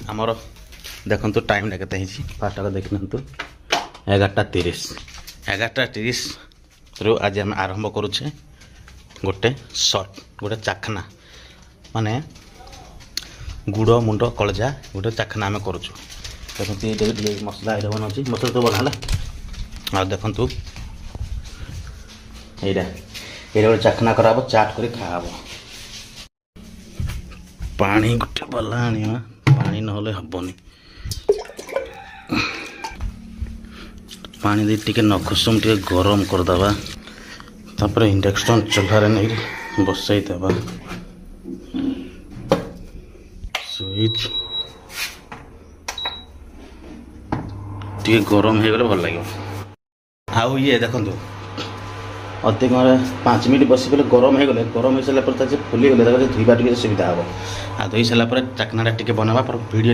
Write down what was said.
आमर देखु टाइम के फास्ट आगे देखी 11:30 11:30 रु आज आम आरंभ करुचे गोटे सर्ट गोटे चाखना माने गुड़ मुंड कलजा गोटे चाखना आम करुचु देखते मसला ये बना मसला तो बना आ देखु ये गोटे चाखना कराब चाट कर खाब पानी गोटे बला आनिया पानी नहले हबनी पानी दे टिके नखुसुम टिके गरम करदबा तापर इंडक्शन चूल्हा नहीं बसई देबा स्विच टिके गरम हो गले भल लगे आउ ये देखंतु अति 5 मिनट बसी गले गरम हो सारा फुली गले धोबा सुविधा हम आ धोई सारा चाकनाटा टिके बनवा पर वीडियो